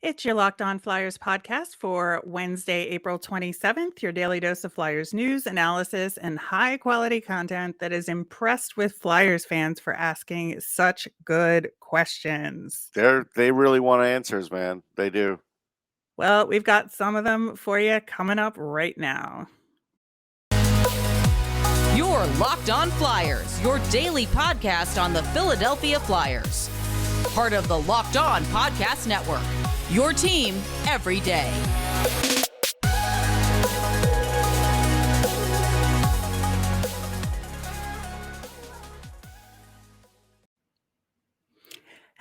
It's your Locked On Flyers podcast for Wednesday, April 27th, your daily dose of Flyers news, analysis, and high quality content that is impressed with Flyers fans for asking such good questions. They really want answers, man. They do. Well, we've got some of them for you coming up right now. Your Locked On Flyers, your daily podcast on the Philadelphia Flyers. Part of the Locked On Podcast Network. Your team every day.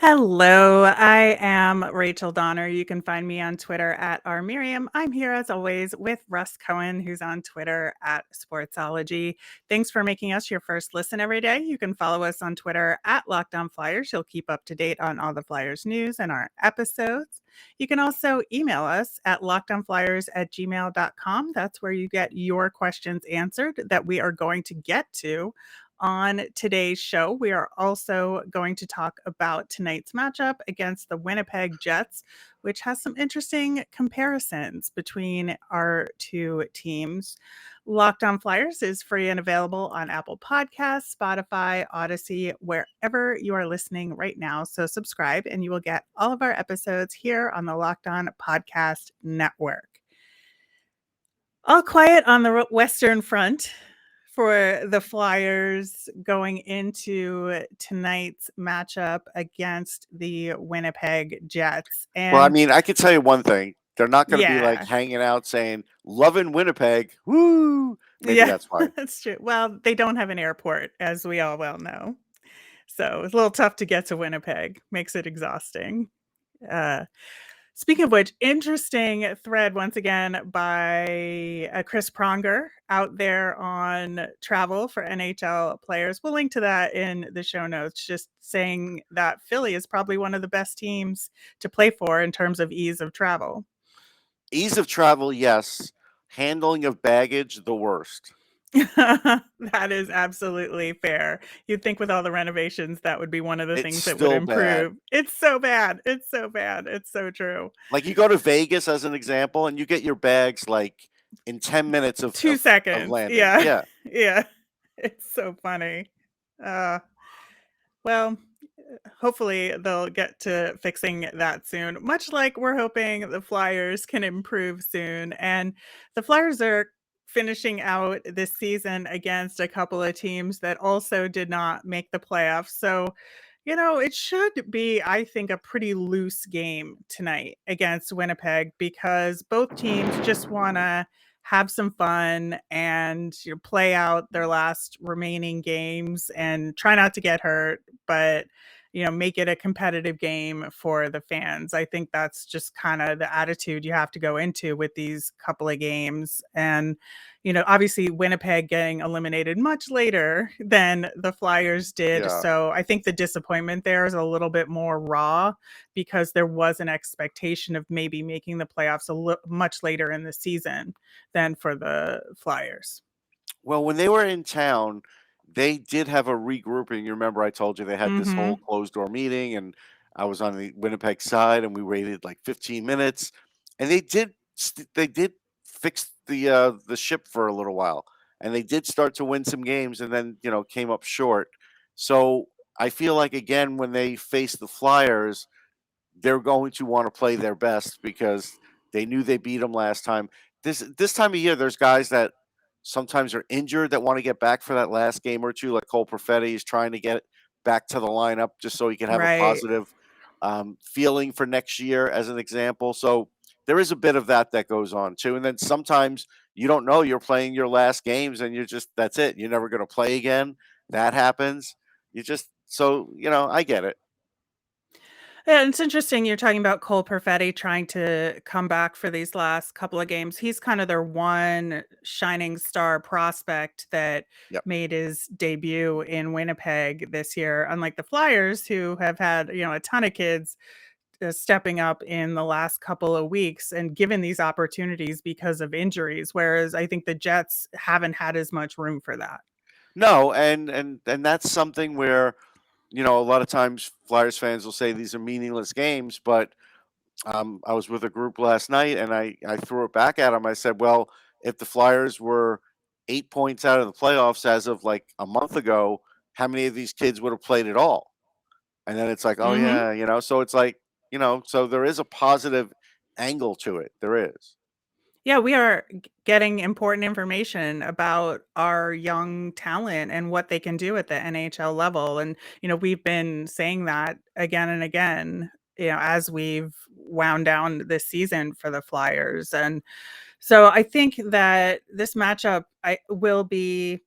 Hello, I am Rachel Donner. You can find me on Twitter at rMiriam. I'm here as always with Russ Cohen, who's on Twitter at Sportsology. Thanks for making us your first listen every day. You can follow us on Twitter at Locked On Flyers. You'll keep up to date on all the Flyers news and our episodes. You can also email us at lockedonflyers@gmail.com. That's where you get your questions answered that we are going to get to on today's show. We are also going to talk about tonight's matchup against the Winnipeg Jets, which has some interesting comparisons between our two teams. Locked On Flyers is free and available on Apple Podcasts, Spotify, Odyssey, wherever you are listening right now. So subscribe and you will get all of our episodes here on the Locked On Podcast Network. All quiet on the Western Front for the Flyers going into tonight's matchup against the Winnipeg Jets. And Well, I mean, I can tell you one thing. They're not going to be like yeah, hanging out saying, loving Winnipeg. Woo. Maybe that's why. that's true. Well, they don't have an airport, as we all well know. So it's a little tough to get to Winnipeg. Makes it exhausting. Speaking of which, interesting thread once again by Chris Pronger out there on travel for NHL players. We'll link to that in the show notes, just saying that Philly is probably one of the best teams to play for in terms of ease of travel. Ease of travel, yes. Handling of baggage, the worst. That is absolutely fair. You'd think with all the renovations, that would be one of the things that would still bad. improve. It's so bad. It's so bad. It's so true. Like you go to Vegas as an example, and you get your bags like in 10 minutes of 2 seconds. landing. Yeah. Yeah. It's so funny. Well, hopefully they'll get to fixing that soon, much like we're hoping the Flyers can improve soon. And the Flyers are finishing out this season against a couple of teams that also did not make the playoffs. So, it should be, I think, a pretty loose game tonight against Winnipeg because both teams just want to have some fun and play out their last remaining games and try not to get hurt, but make it a competitive game for the fans. I think that's just kind of the attitude you have to go into with these couple of games. And, obviously Winnipeg getting eliminated much later than the Flyers did. Yeah. So I think the disappointment there is a little bit more raw because there was an expectation of maybe making the playoffs much later in the season than for the Flyers. Well, when they were in town, they did have a regrouping. You remember I told you they had this whole closed door meeting, and I was on the Winnipeg side, and we waited like 15 minutes, and they did fix the ship for a little while, and they did start to win some games, and then came up short. So I feel like again when they face the Flyers, they're going to want to play their best because they knew they beat them last time. This time of year, there's guys that sometimes are injured that want to get back for that last game or two, like Cole Perfetti is trying to get back to the lineup just so he can have a positive feeling for next year, as an example. So there is a bit of that goes on too. And then sometimes you don't know you're playing your last games and that's it. You're never going to play again. That happens. I get it. Yeah, it's interesting you're talking about Cole Perfetti trying to come back for these last couple of games. He's kind of their one shining star prospect that made his debut in Winnipeg this year, unlike the Flyers, who have had, a ton of kids stepping up in the last couple of weeks and given these opportunities because of injuries, whereas I think the Jets haven't had as much room for that. No, and that's something where a lot of times Flyers fans will say these are meaningless games, but I was with a group last night, and I threw it back at him. I said, "Well, if the Flyers were 8 points out of the playoffs as of like a month ago, how many of these kids would have played at all?" And then it's like, "Oh Mhm. yeah, So it's like, so there is a positive angle to it. There is. Yeah, we are getting important information about our young talent and what they can do at the NHL level. And, we've been saying that again and again, as we've wound down this season for the Flyers. And so I think that this matchup will be,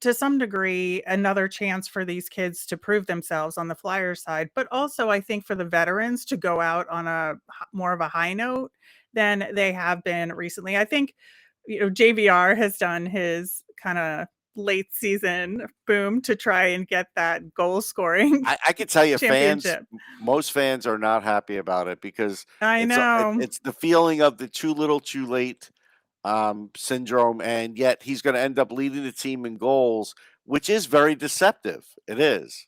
to some degree, another chance for these kids to prove themselves on the Flyers side, but also I think for the veterans to go out on more of a high note than they have been recently. I think, JVR has done his kind of late season boom to try and get that goal scoring I can tell you, championship. most fans are not happy about it because I know. it's the feeling of the too little, too late syndrome, and yet he's going to end up leading the team in goals, which is very deceptive. It is.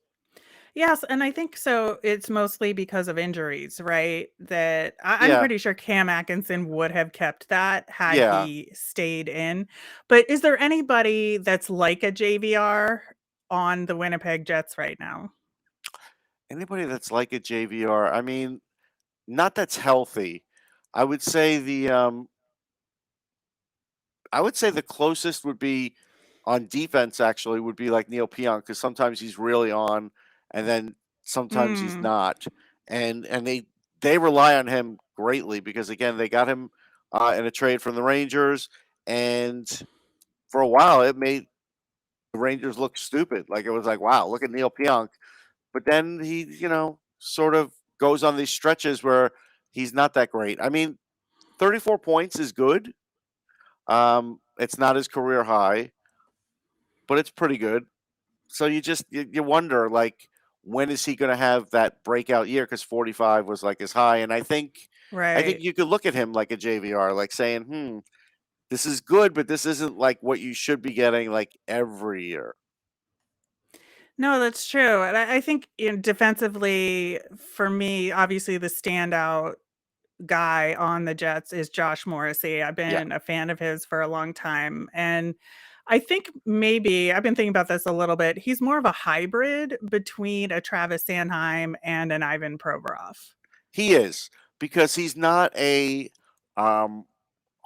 Yes, and I think so it's mostly because of injuries, right? That I'm Yeah, pretty sure Cam Atkinson would have kept that had yeah. he stayed in. But is there anybody that's like a JVR on the Winnipeg Jets right now? Anybody that's like a JVR, I mean, not that's healthy. I would say the closest would be on defense. Actually, would be like Neil Pionk because sometimes he's really on, and then sometimes he's Mm, not, and they rely on him greatly because again they got him in a trade from the Rangers, and for a while it made the Rangers look stupid. Like it was like, wow, look at Neil Pionk. But then he, sort of goes on these stretches where he's not that great. I mean, 34 points is good. It's not his career high, but it's pretty good. So you wonder like when is he going to have that breakout year? Because 45 was like his high, and I think right. you could look at him like a JVR, like saying, this is good, but this isn't like what you should be getting like every year. No, that's true. And I think defensively, for me, obviously the standout guy on the Jets is Josh Morrissey. I've Yeah. been a fan of his for a long time, and I think maybe I've been thinking about this a little bit. He's more of a hybrid between a Travis Sanheim and an Ivan Provorov. He is because he's not a um,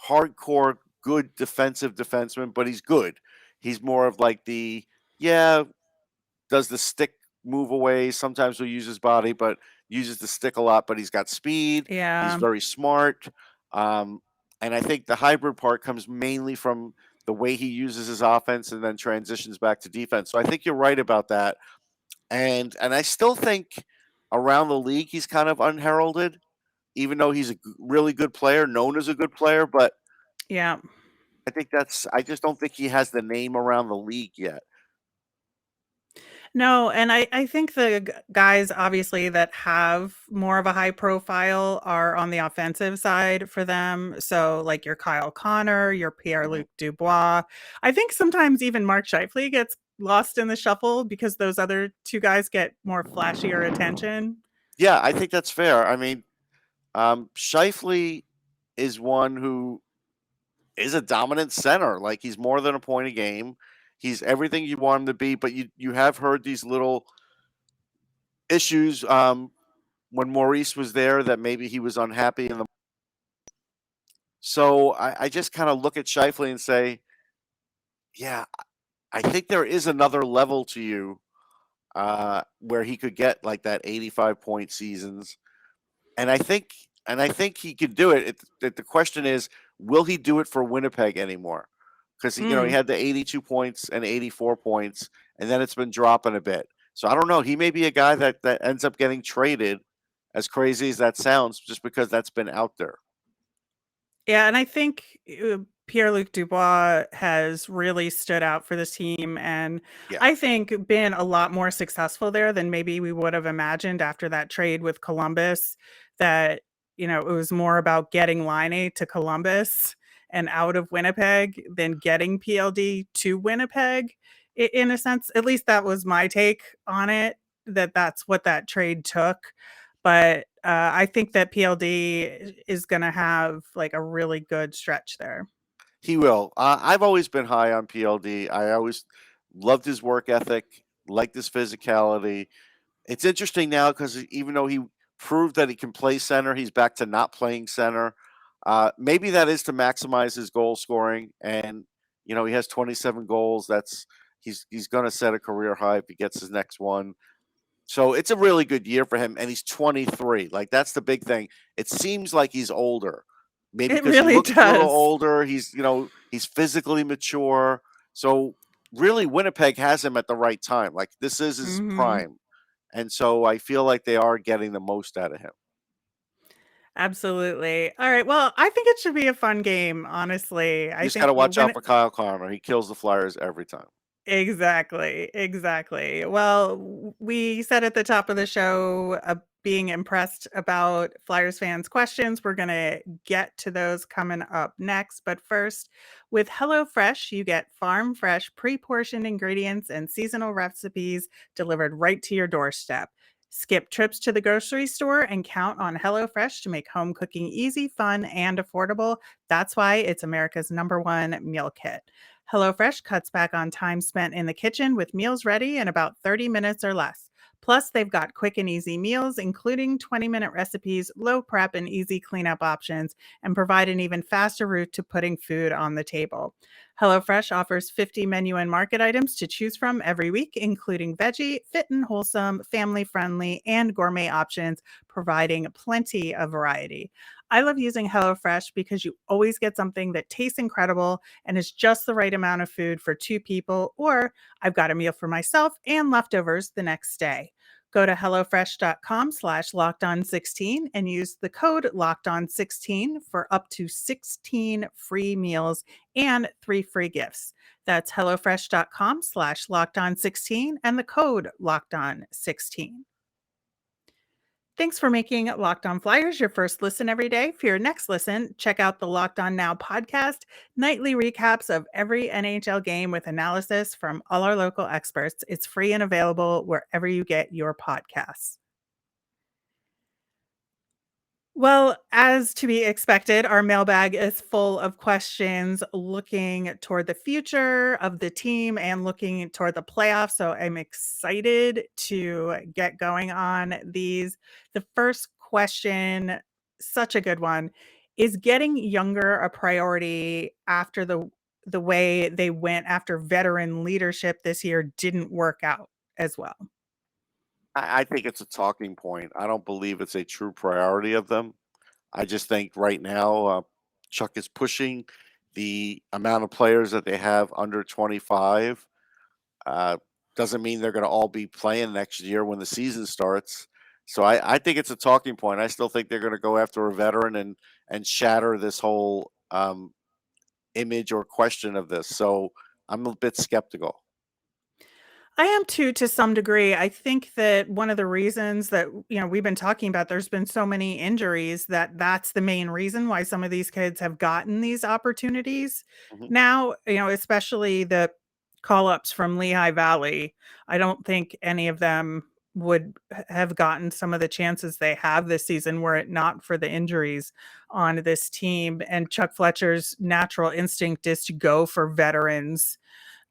hardcore good defensive defenseman, but he's good. He's more of like yeah, does the stick move away? Sometimes will use his body, but uses the stick a lot. But he's got speed. He's Yeah. very smart. Um, and I think the hybrid part comes mainly from the way he uses his offense and then transitions back to defense. So I think you're right about that. And I still think around the league he's kind of unheralded, even though he's a really good player, known as a good player. But Yeah. I just don't think he has the name around the league yet. No, and I think the guys obviously that have more of a high profile are on the offensive side for them. So like your Kyle Connor, your Pierre Mhm. Luc Dubois. I think sometimes even Mark Scheifele gets lost in the shuffle because those other two guys get more flashier attention. Yeah, I think that's fair. I mean, Scheifele is one who is a dominant center. Like he's more than a point a game. He's everything you want him to be. But you have heard these little issues when Maurice was there that maybe he was unhappy in the. So I just kind of look at Scheifele and say, yeah, I think there is another level to you where he could get like that 85-point seasons, and I think he could do it. The question is, will he do it for Winnipeg anymore? Because he Mm. had the 82 points and 84 points, and then it's been dropping a bit. So I don't know. He may be a guy that ends up getting traded, as crazy as that sounds, just because that's been out there. Yeah, and I think Pierre-Luc Dubois has really stood out for this team, and Yeah. I think been a lot more successful there than maybe we would have imagined after that trade with Columbus. That it was more about getting Line to Columbus and out of Winnipeg than getting PLD to Winnipeg. In a sense, at least that was my take on it. That's what that trade took. But I think that PLD is going to have like a really good stretch there. He will. I've always been high on PLD. I always loved his work ethic, liked his physicality. It's interesting now because even though he proved that he can play center, he's back to not playing center. Maybe that is to maximize his goal scoring, and he has 27 goals. He's going to set a career high if he gets his next one. So it's a really good year for him, and he's 23. Like, that's the big thing. It seems like he's older, maybe It because he really looks a little does. older. He's physically mature. So really, Winnipeg has him at the right time. Like, this is his prime, and so I feel like they are getting the most out of him. Absolutely. All right. Well, I think it should be a fun game, honestly. You I just got think to watch out for Kyle Connor. He kills the Flyers every time. Exactly, exactly. Well, we said at the top of the show, being impressed about Flyers fans' questions. We're going to get to those coming up next. But first, with HelloFresh, you get farm fresh, pre-portioned ingredients and seasonal recipes delivered right to your doorstep. Skip trips to the grocery store and count on HelloFresh to make home cooking easy, fun, and affordable. That's why it's America's #1 meal kit. HelloFresh cuts back on time spent in the kitchen with meals ready in about 30 minutes or less. Plus, they've got quick and easy meals, including 20-minute recipes, low prep, and easy cleanup options, and provide an even faster route to putting food on the table. HelloFresh offers 50 menu and market items to choose from every week, including veggie, fit and wholesome, family-friendly, and gourmet options, providing plenty of variety. I love using HelloFresh because you always get something that tastes incredible and is just the right amount of food for 2 people, or I've got a meal for myself and leftovers the next day. Go to hellofresh.com/lockedon16 and use the code lockedon16 for up to 16 free meals and 3 free gifts. That's hellofresh.com/lockedon16 and the code lockedon16. Thanks for making Locked On Flyers your first listen every day. For your next listen, check out the Locked On Now podcast, nightly recaps of every NHL game with analysis from all our local experts. It's free and available wherever you get your podcasts. Well, as to be expected, our mailbag is full of questions looking toward the future of the team and looking toward the playoffs. So I'm excited to get going on these. The first question, such a good one, is getting younger a priority after the way they went after veteran leadership this year didn't work out as well? I think it's a talking point. I don't believe it's a true priority of them. I just think right now, Chuck is pushing the amount of players that they have under 25. Uh, doesn't mean they're going to all be playing next year when the season starts. So I think it's a talking point. I still think they're going to go after a veteran and shatter this whole image or question of this. So I'm a bit skeptical. I am too, to some degree. I think that one of the reasons that, we've been talking about, there's been so many injuries that's the main reason why some of these kids have gotten these opportunities. Mhm. Now, especially the call-ups from Lehigh Valley, I don't think any of them would have gotten some of the chances they have this season were it not for the injuries on this team. And Chuck Fletcher's natural instinct is to go for veterans,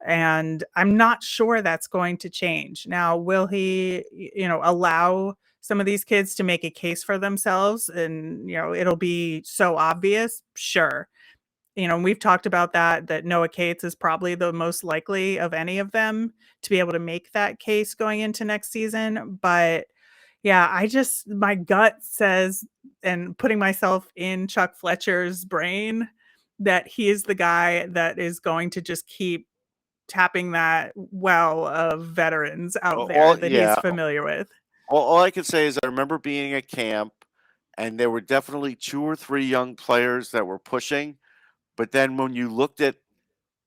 and I'm not sure that's going to change. Now, will he, allow some of these kids to make a case for themselves and, it'll be so obvious? Sure. We've talked about that Noah Cates is probably the most likely of any of them to be able to make that case going into next season. But yeah, my gut says, and putting myself in Chuck Fletcher's brain, that he is the guy that is going to just keep tapping that well of veterans out there that he's Yeah. familiar with. All I can say is I remember being at camp, and there were definitely 2 or 3 young players that were pushing. But then when you looked at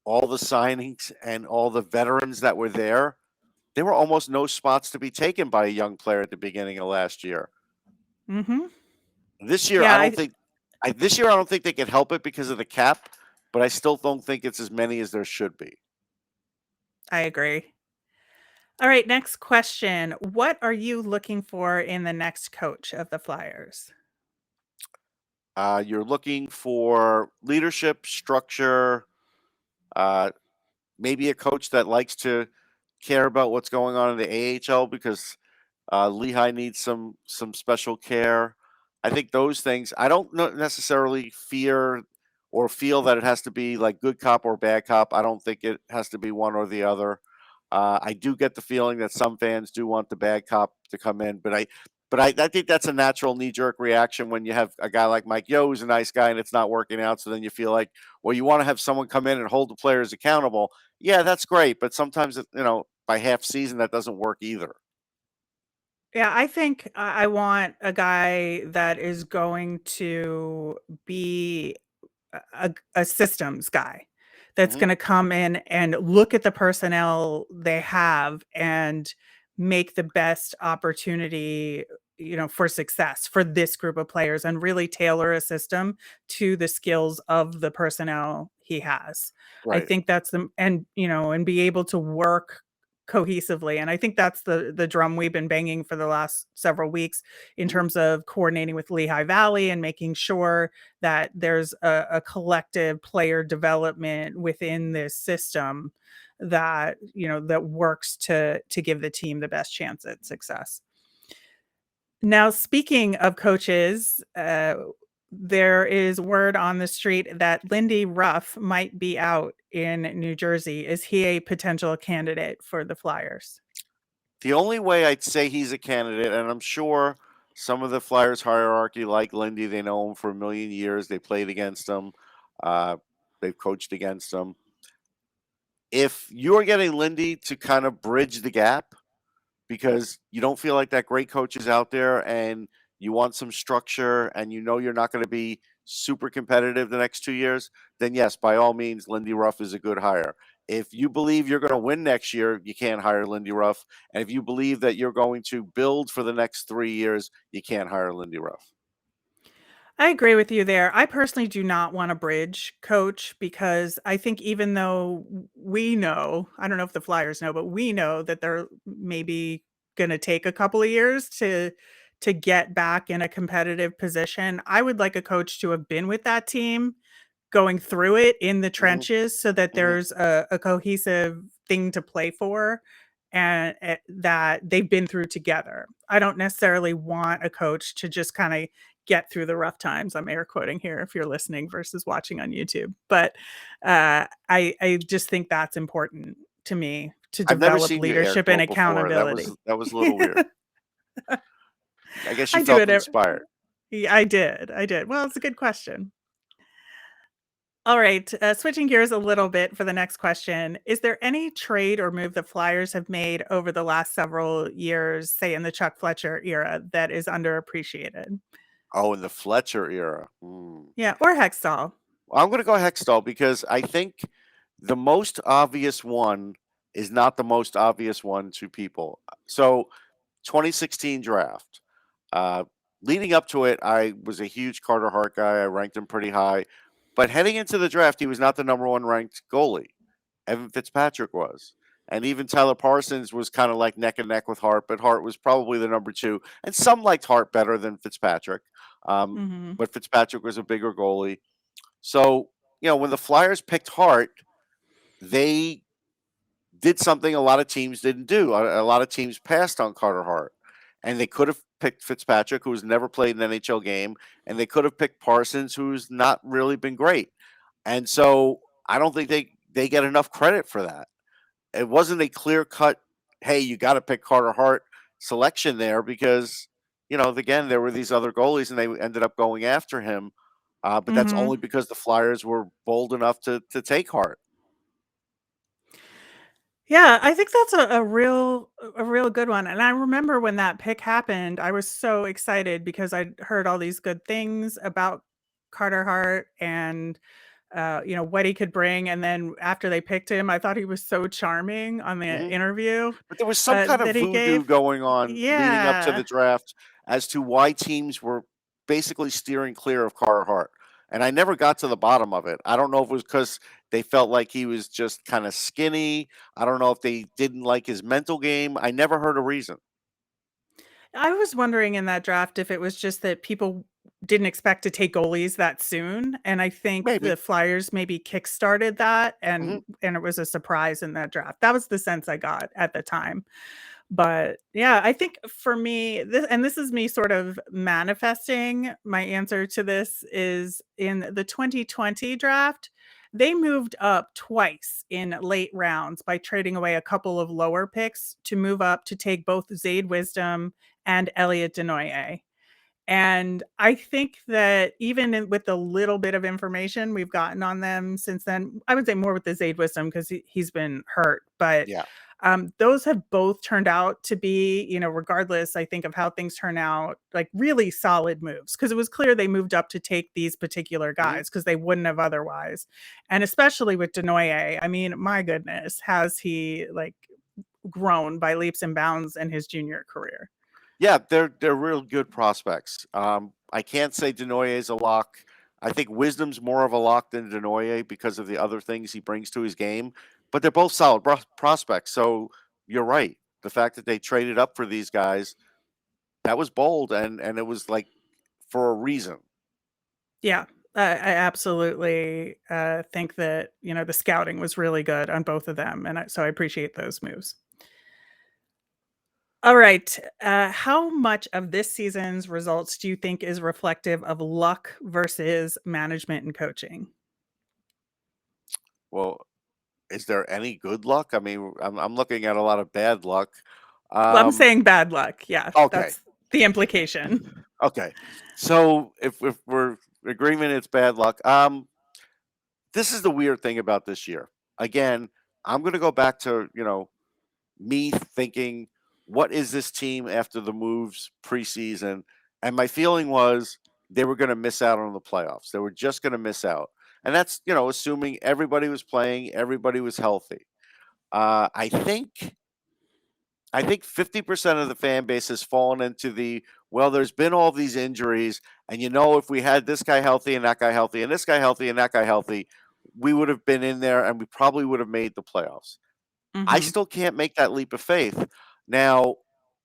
all the signings and all the veterans that were there were almost no spots to be taken by a young player at the beginning of last year. Mhm. This year, Yeah, I don't think I don't think they can help it because of the cap, but I still don't think it's as many as there should be. I agree. All right, next question. What are you looking for in the next coach of the Flyers? You're looking for leadership, structure, uh, maybe a coach that likes to care about what's going on in the AHL because Lehigh needs some special care. I think those things. I don't necessarily fear or feel that it has to be like good cop or bad cop. I don't think it has to be one or the other. I do get the feeling that some fans do want the bad cop to come in, but I think that's a natural knee jerk reaction when you have a guy like Mike Yeo who's a nice guy and it's not working out. So then you feel like, well, you want to have someone come in and hold the players accountable. Yeah, that's great, but sometimes by half season that doesn't work either. Yeah, I think I want a guy that is going to be a systems guy that's Hmm. going to come in and look at the personnel they have and make the best opportunity, for success for this group of players and really tailor a system to the skills of the personnel he has. I Right. think that's and be able to work cohesively. And I think that's the drum we've been banging for the last several weeks in Mhm. terms of coordinating with Lehigh Valley and making sure that there's a collective player development within this system that works to give the team the best chance at success. Now, speaking of coaches, there is word on the street that Lindy Ruff might be out in New Jersey. Is he a potential candidate for the Flyers? The only way I'd say he's a candidate, and I'm sure some of the Flyers hierarchy like Lindy, they know him for a million years. They played against him. Uh, they've coached against him. If you're getting Lindy to kind of bridge the gap because you don't feel like that great coach is out there and you want some structure and you know you're not going to be super competitive the next 2 years, then yes, by all means, Lindy Ruff is a good hire. If you believe you're going to win next year, you can't hire Lindy Ruff. And if you believe that you're going to build for the next 3 years, you can't hire Lindy Ruff. I agree with you there. I personally do not want a bridge coach because I think even though we know, I don't know if the Flyers know, but we know that they're maybe going to take a couple of years to get back in a competitive position. I would like a coach to have been with that team going through it in the Hmm. trenches so that Hmm. there's a cohesive thing to play for and that they've been through together. I don't necessarily want a coach to just kind of get through the rough times. I'm air quoting here if you're listening versus watching on YouTube. But I just think that's important to me to I've never develop seen you air leadership and quote before. That was accountability. that was a little weird. I guess you I do felt it. inspired. Yeah, I did. I did. Well, it's a good question. All right, switching gears a little bit for the next question. Is there any trade or move the Flyers have made over the last several years, say in the Chuck Fletcher era, that is underappreciated? Oh, in the Fletcher era. Hmm. Yeah, or Hextall. I'm going to go Hextall because I think the most obvious one is not the most obvious one to people. So, 2016 draft. Uh, Leading up to it, I was a huge Carter Hart guy. I ranked him pretty high. But heading into the draft, he was not the number one ranked goalie. Evan Fitzpatrick was. And even Tyler Parsons was kind of like neck and neck with Hart, but Hart was probably the number two. And some liked Hart better than Fitzpatrick. Um, Mhm. but Fitzpatrick was a bigger goalie. So, when the Flyers picked Hart, they did something a lot of teams didn't do. A lot of teams passed on Carter Hart. And they could have picked Fitzpatrick, who's never played an NHL game, and they could have picked Parsons, who's not really been great. And so I don't think they get enough credit for that. It wasn't a clear cut, hey, you got to pick Carter Hart selection there because, again, there were these other goalies and they ended up going after him. But that's only Mhm. because the Flyers were bold enough to take Hart. Yeah, I think that's a real good one, and I remember when that pick happened, I was so excited because I'd heard all these good things about Carter Hart and, what he could bring, and then after they picked him, I thought he was so charming on the Mhm. interview, But there was some kind of that he voodoo gave. going on leading up to the Yeah. draft as to why teams were basically steering clear of Carter Hart. And I never got to the bottom of it. I don't know if it was because they felt like he was just kind of skinny. I don't know if they didn't like his mental game. I never heard a reason. I was wondering in that draft if it was just that people didn't expect to take goalies that soon, and I think Maybe. the Flyers maybe kickstarted that, Hmm. and it was a surprise in that draft. That was the sense I got at the time. But yeah, I think for me, this is me sort of manifesting my answer to this is in the 2020 draft, they moved up twice in late rounds by trading away a couple of lower picks to move up to take both Zayd Wisdom and Elliot Denoyer. And I think that even with the little bit of information we've gotten on them since then, I would say more with the Zayd Wisdom because he's been hurt, but Yeah. those have both turned out to be, regardless, I think, of how things turn out, like really solid moves because it was clear they moved up to take these particular Hmm. guys because they wouldn't have otherwise. And especially with Denoyer, I mean, my goodness, has he like grown by leaps and bounds in his junior career? Yeah, they're real good prospects. I can't say Denoyer is a lock. I think Wisdom's more of a lock than Denoyer because of the other things he brings to his game. But they're both solid prospects. So you're right. The fact that they traded up for these guys, that was bold, and it was like for a reason. Yeah, I absolutely think that the scouting was really good on both of them, and so I appreciate those moves. All right. How much of this season's results do you think is reflective of luck versus management and coaching? Well, is there any good luck? I mean, I'm looking at a lot of bad luck. Well, I'm Um, saying bad luck. Yeah, okay, that's the implication. okay. So if we're agreement, it's bad luck. This is the weird thing about this year. Again, I'm going to go back to, me thinking, what is this team after the moves preseason? And my feeling was they were going to miss out on the playoffs. They were just going to miss out. And that's, assuming everybody was playing, everybody was healthy. I think 50% of the fan base has fallen into well, there's been all these injuries, and if we had this guy healthy and that guy healthy and this guy healthy and that guy healthy, we would have been in there and we probably would have made the playoffs. I Hmm. still can't make that leap of faith. Now,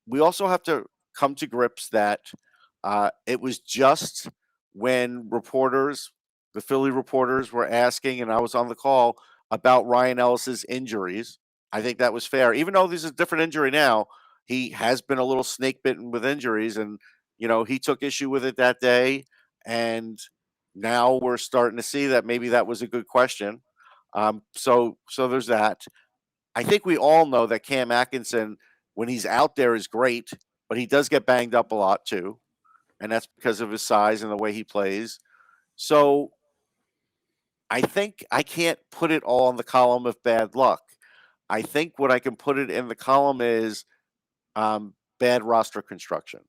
we also have to come to grips that it was just when the Philly reporters, were asking, and I was on the call about Ryan Ellis's injuries. I think that was fair, even though this is a different injury now. He has been a little snake bitten with injuries, and he took issue with it that day. And now we're starting to see that maybe that was a good question. So there's that. I think we all know that Cam Atkinson, when he's out there, is great, but he does get banged up a lot too, and that's because of his size and the way he plays. So I think I can't put it all in the column of bad luck. I think what I can put it in the column is bad roster construction.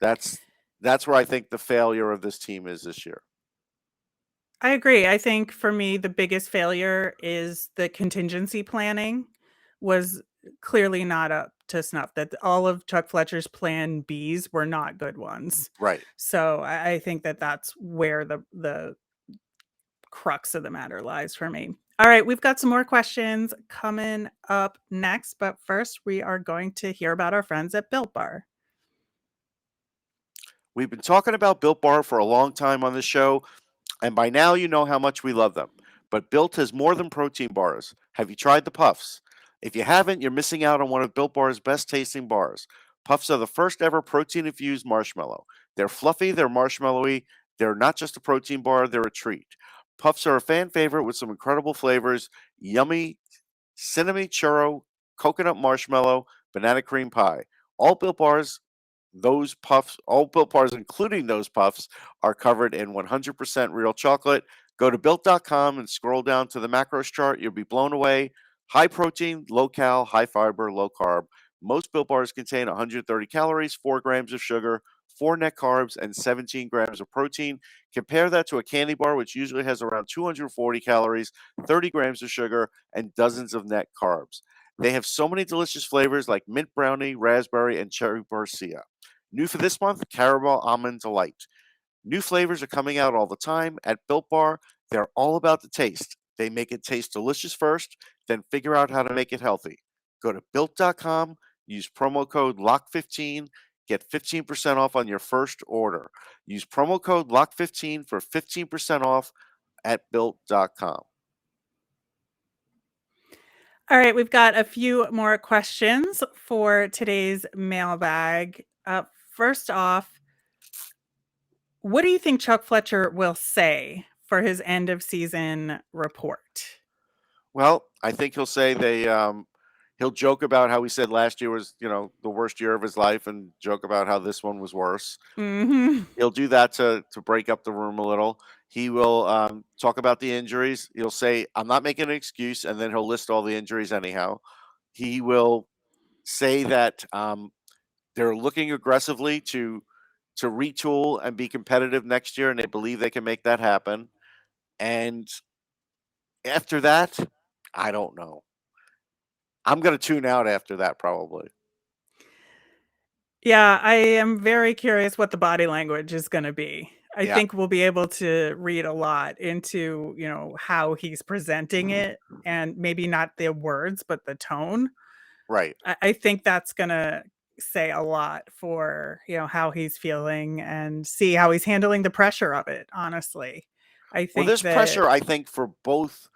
That's that's where I think the failure of this team is this year. I agree. I think for me, the biggest failure is the contingency planning was clearly not up to snuff. That all of Chuck Fletcher's plan Bs were not good ones. Right. So I think that that's where the crux of the matter lies for me. All right, we've got some more questions coming up next, but first we are going to hear about our friends at Built Bar. We've been talking about Built Bar for a long time on this show, and by now you know how much we love them. But Built has more than protein bars. Have you tried the Puffs? If you haven't, you're missing out on one of Built Bar's best tasting bars. Puffs are the first ever protein infused marshmallow. They're fluffy, they're marshmallowy, they're not just a protein bar, they're a treat. Puffs are a fan favorite with some incredible flavors: yummy cinnamon churro, coconut marshmallow, banana cream pie. All Built Bars all Built Bars, including those puffs, are covered in 100% real chocolate. Go to built.com and scroll down to the macros chart. You'll be blown away. High protein, low cal, high fiber, low carb. Most Built Bars contain 130 calories, 4 grams of sugar, 4 net carbs, and 17 grams of protein. Compare that to a candy bar, which usually has around 240 calories, 30 grams of sugar, and dozens of net carbs. They have so many delicious flavors like mint brownie, raspberry, and cherry barcia. New for this month, Caramel Almond Delight. New flavors are coming out all the time at Built Bar. They're all about the taste. They make it taste delicious first, then figure out how to make it healthy. Go to built.com, use promo code LOCK15, get 15% off on your first order. Use promo code LOCK15 for 15% off at built.com. All right, we've got a few more questions for today's mailbag. First off, what do you think Chuck Fletcher will say for his end of season report? Well, I think he'll say he'll joke about how he said last year was, the worst year of his life and joke about how this one was worse. Mm-hmm. He'll do that to break up the room a little. He will talk about the injuries. He'll say, I'm not making an excuse, and then he'll list all the injuries anyhow. He will say that they're looking aggressively to retool and be competitive next year, and they believe they can make that happen. And after that, I don't know. I'm going to tune out after that probably. Yeah, I am very curious what the body language is going to be. I Yeah. think we'll be able to read a lot into, how he's presenting it, and maybe not the words, but the tone. Right. I think that's going to say a lot for, how he's feeling and see how he's handling the pressure of it, honestly. I Well, think there's that pressure, I think, for both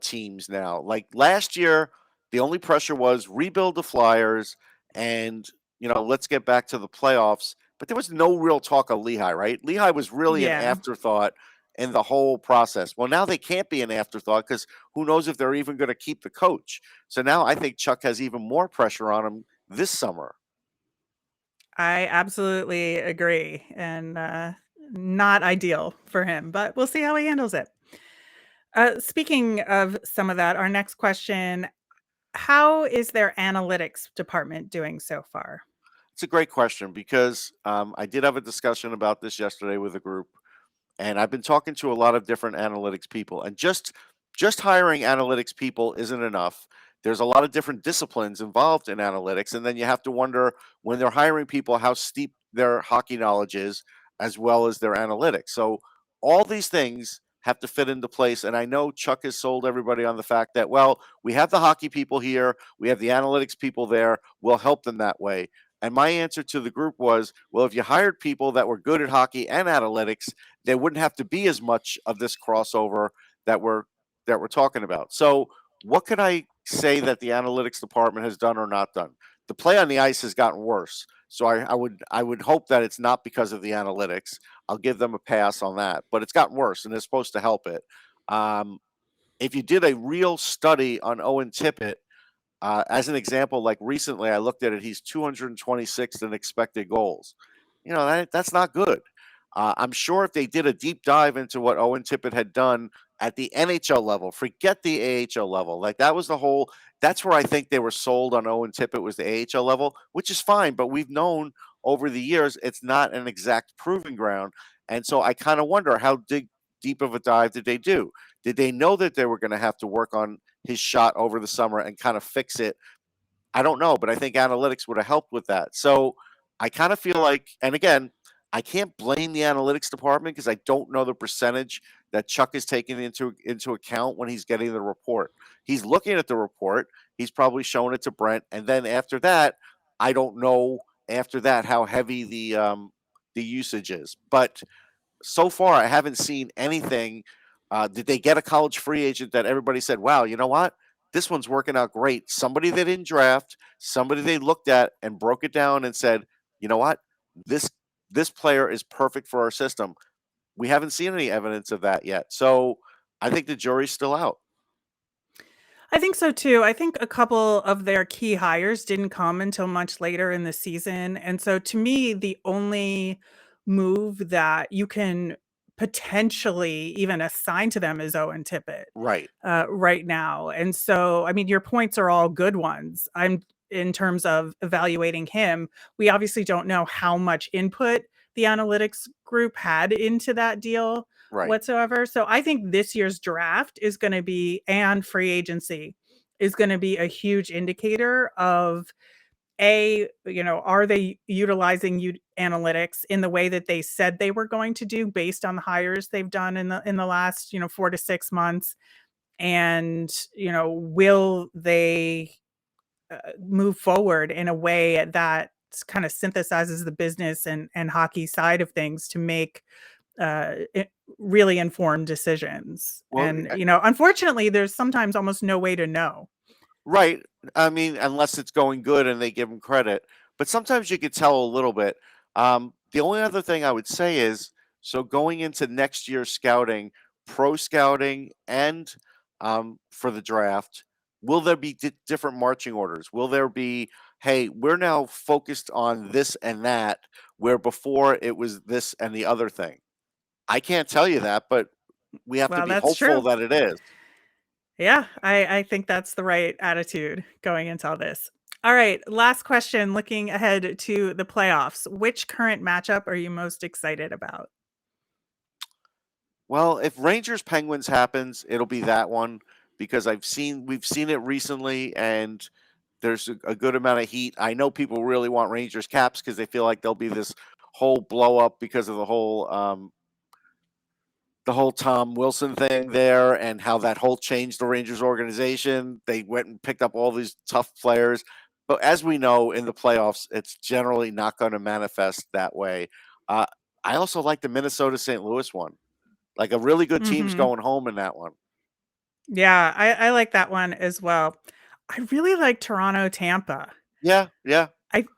teams now. Like last year, the only pressure was rebuild the Flyers and, let's get back to the playoffs. But there was no real talk of Lehigh, right? Lehigh was really an Yeah. afterthought in the whole process. Well, now they can't be an afterthought because who knows if they're even going to keep the coach. So now I think Chuck has even more pressure on him this summer. I absolutely agree, and not ideal for him, but we'll see how he handles it. Speaking of some of that, our next question, how is their analytics department doing so far? It's a great question because I did have a discussion about this yesterday with a group, and I've been talking to a lot of different analytics people, and just hiring analytics people isn't enough. There's a lot of different disciplines involved in analytics, and then you have to wonder when they're hiring people how steep their hockey knowledge is as well as their analytics. So all these things have to fit into place, and I know Chuck has sold everybody on the fact that, well, we have the hockey people here, we have the analytics people there, we'll help them that way. And my answer to the group was, well, if you hired people that were good at hockey and analytics, there wouldn't have to be as much of this crossover that we're talking about. So what could I say that the analytics department has done or not done? The play on the ice has gotten worse. So I would hope that it's not because of the analytics. I'll give them a pass on that. But it's gotten worse, and they're supposed to help it. If you did a real study on Owen Tippett, as an example, like recently I looked at it, he's 226th in expected goals. That's not good. I'm sure if they did a deep dive into what Owen Tippett had done at the NHL level, forget the AHL level. Like that's where I think they were sold on Owen Tippett was the AHL level, which is fine. But we've known over the years it's not an exact proving ground. And so I kind of wonder how deep of a dive did they do? Did they know that they were going to have to work on his shot over the summer and kind of fix it? I don't know, but I think analytics would have helped with that. So I kind of feel like, and again, I can't blame the analytics department because I don't know the percentage that Chuck is taking into account when he's getting the report. He's looking at the report. He's probably showing it to Brent, and then after that, I don't know after that how heavy the usage is. But so far, I haven't seen anything. Did they get a college free agent that everybody said, wow, you know what? This one's working out great. Somebody they didn't draft, somebody they looked at and broke it down and said, you know what? This player is perfect for our system. We haven't seen any evidence of that yet. So I think the jury's still out. I think so too. I think a couple of their key hires didn't come until much later in the season. And so to me, the only move that you can potentially even assign to them is Owen Tippett Right. right now. And so, I mean, your points are all good ones. I'm in terms of evaluating him. We obviously don't know how much input the analytics group had into that deal Right. whatsoever. So I think this year's draft is going to be, and free agency is going to be a huge indicator of are they utilizing analytics in the way that they said they were going to do based on the hires they've done in the last 4 to 6 months? And will they move forward in a way that kind of synthesizes the business and hockey side of things to make really informed decisions? Well, And unfortunately, there's sometimes almost no way to know. right. I mean, unless it's going good and they give them credit. But sometimes you could tell a little bit. The only other thing I would say is, so going into next year's scouting, pro scouting, and for the draft, will there be different marching orders? Will there be, hey, we're now focused on this and that, where before it was this and the other thing? I can't tell you that, but we have to Well, be that's hopeful true. that it is. Yeah, I think that's the right attitude going into all this. All right, last question, looking ahead to the playoffs. Which current matchup are you most excited about? Well, if Rangers Penguins happens, it'll be that one because we've seen it recently, and there's a good amount of heat. I know people really want Rangers Caps because they feel like there'll be this whole blow up because of the whole Tom Wilson thing there and how that whole changed the Rangers organization. They went and picked up all these tough players. But as we know in the playoffs, it's generally not going to manifest that way. Uh, I also like the Minnesota St. Louis one. Like a really good team's Mhm. going home in that one. Yeah, I like that one as well. I really like Toronto Tampa. Yeah, yeah.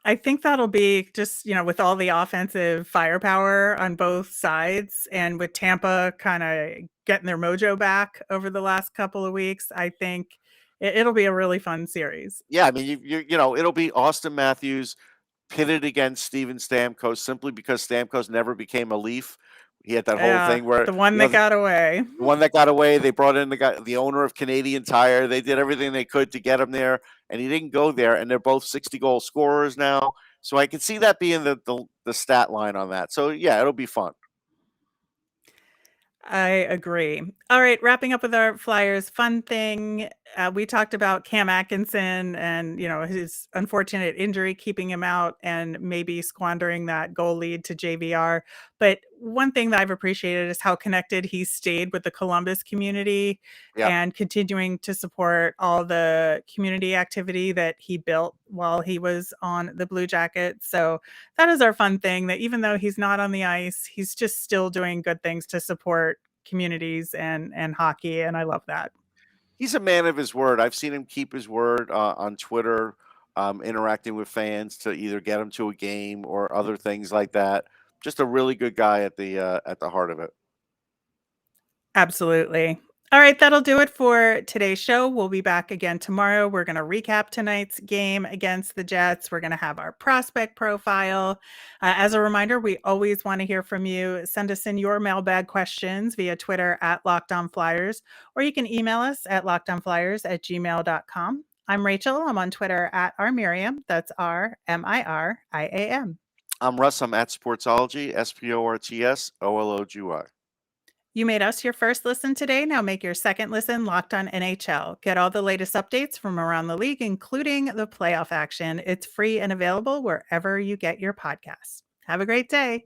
I think that'll be just, with all the offensive firepower on both sides and with Tampa kinda getting their mojo back over the last couple of weeks, I think it'll be a really fun series. Yeah, I mean, it'll be Austin Matthews pitted against Steven Stamkos simply because Stamkos never became a Leaf. He had that whole Yeah, thing where, the one that got away. the one that got away, they brought in the owner of Canadian Tire. They did everything they could to get him there, and he didn't go there. And they're both 60-goal scorers now, so I can see that being the stat line on that. So yeah, it'll be fun. I agree. All right, wrapping up with our Flyers fun thing. We talked about Cam Atkinson and his unfortunate injury keeping him out and maybe squandering that goal lead to JVR. But one thing that I've appreciated is how connected he stayed with the Columbus community Yeah, and continuing to support all the community activity that he built while he was on the Blue Jackets. So that is our fun thing, that even though he's not on the ice, he's just still doing good things to support communities and hockey, and I love that. he's a man of his word. I've seen him keep his word on Twitter, interacting with fans to either get him to a game or other things like that. Just a really good guy at the heart of it. Absolutely. All right, that'll do it for today's show. We'll be back again tomorrow. We're going to recap tonight's game against the Jets. We're going to have our prospect profile. As a reminder, we always want to hear from you. Send us in your mailbag questions via Twitter at Locked On Flyers, or you can email us at lockedonflyers@gmail.com. I'm Rachel. I'm on Twitter at rmiriam. That's RMIRIAM. I'm Russ. I'm at Sportsology, SPORTSOLOGY. You made us your first listen today. Now make your second listen Locked On NHL. Get all the latest updates from around the league, including the playoff action. It's free and available wherever you get your podcasts. Have a great day.